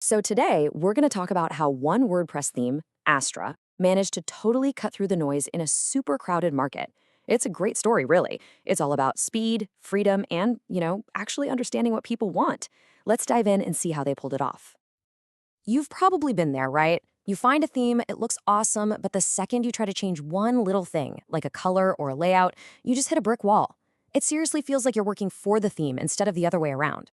So today, we're going to talk about how one WordPress theme, Astra, managed to totally cut through the noise in a super crowded market. It's a great story, really. It's all about speed, freedom, and, actually understanding what people want. Let's dive in and see how they pulled it off. You've probably been there, right? You find a theme, it looks awesome, but the second you try to change one little thing, like a color or a layout, you just hit a brick wall. It seriously feels like you're working for the theme instead of the other way around.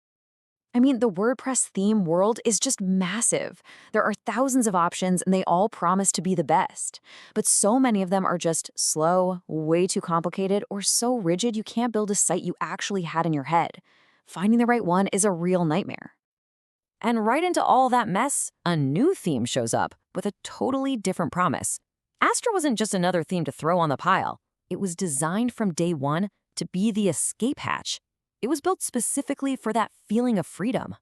I mean, the WordPress theme world is just massive. There are thousands of options and they all promise to be the best. But so many of them are just slow, way too complicated, or so rigid you can't build a site you actually had in your head. Finding the right one is a real nightmare. And right into all that mess, a new theme shows up with a totally different promise. Astra wasn't just another theme to throw on the pile. It was designed from day one to be the escape hatch. It was built specifically for that feeling of freedom.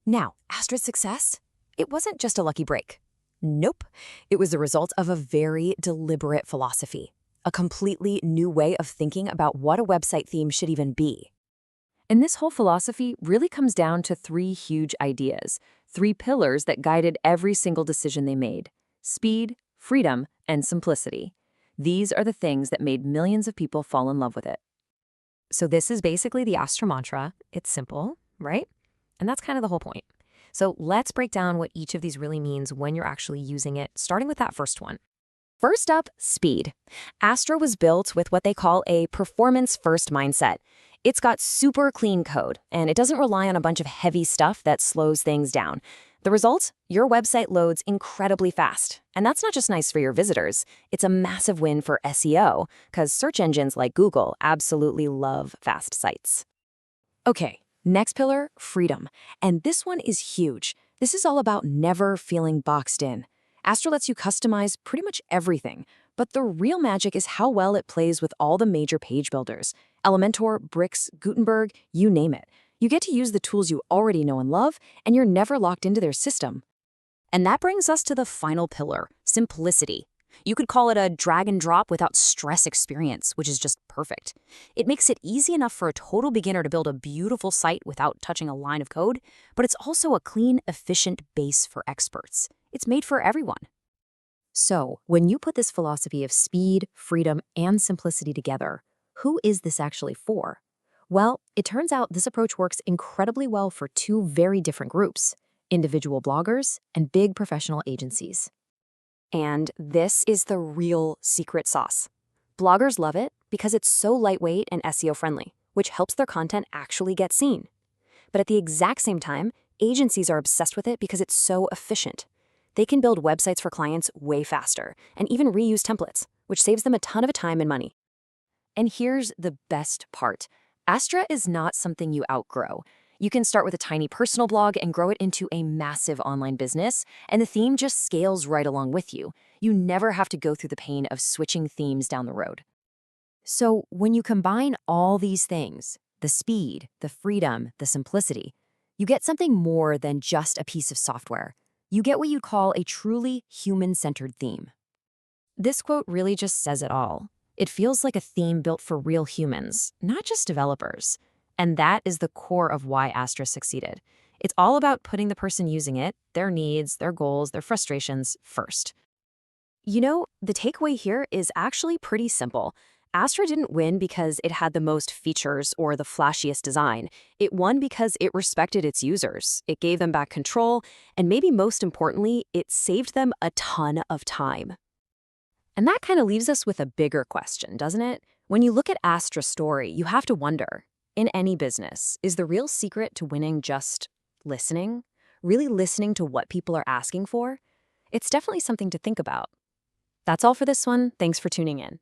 Now, Astra's success? It wasn't just a lucky break. Nope. It was the result of a very deliberate philosophy, a completely new way of thinking about what a website theme should even be. And this whole philosophy really comes down to three huge ideas, three pillars that guided every single decision they made: speed, freedom, and simplicity. These are the things that made millions of people fall in love with it. So this is basically the Astra mantra. It's simple, right? And that's kind of the whole point. So let's break down what each of these really means when you're actually using it, starting with that first one. First up, speed. Astra was built with what they call a performance-first mindset. It's got super clean code, and it doesn't rely on a bunch of heavy stuff that slows things down. The result? Your website loads incredibly fast. And that's not just nice for your visitors. It's a massive win for SEO, because search engines like Google absolutely love fast sites. Okay, next pillar, freedom. And this one is huge. This is all about never feeling boxed in. Astra lets you customize pretty much everything, but the real magic is how well it plays with all the major page builders. Elementor, Bricks, Gutenberg, you name it. You get to use the tools you already know and love, and you're never locked into their system. And that brings us to the final pillar, simplicity. You could call it a drag and drop without stress experience, which is just perfect. It makes it easy enough for a total beginner to build a beautiful site without touching a line of code, but it's also a clean, efficient base for experts. It's made for everyone. So, when you put this philosophy of speed, freedom, and simplicity together, who is this actually for? Well, it turns out this approach works incredibly well for two very different groups: individual bloggers and big professional agencies. And this is the real secret sauce. Bloggers love it because it's so lightweight and SEO friendly, which helps their content actually get seen. But at the exact same time, agencies are obsessed with it because it's so efficient. They can build websites for clients way faster and even reuse templates, which saves them a ton of time and money. And here's the best part. Astra is not something you outgrow. You can start with a tiny personal blog and grow it into a massive online business, and the theme just scales right along with you. You never have to go through the pain of switching themes down the road. So when you combine all these things, the speed, the freedom, the simplicity, you get something more than just a piece of software. You get what you'd call a truly human-centered theme. This quote really just says it all. It feels like a theme built for real humans, not just developers. And that is the core of why Astra succeeded. It's all about putting the person using it, their needs, their goals, their frustrations first. The takeaway here is actually pretty simple. Astra didn't win because it had the most features or the flashiest design. It won because it respected its users. It gave them back control, and maybe most importantly, it saved them a ton of time. And that kind of leaves us with a bigger question, doesn't it? When you look at Astra's story, you have to wonder, in any business, is the real secret to winning just listening? Really listening to what people are asking for? It's definitely something to think about. That's all for this one. Thanks for tuning in.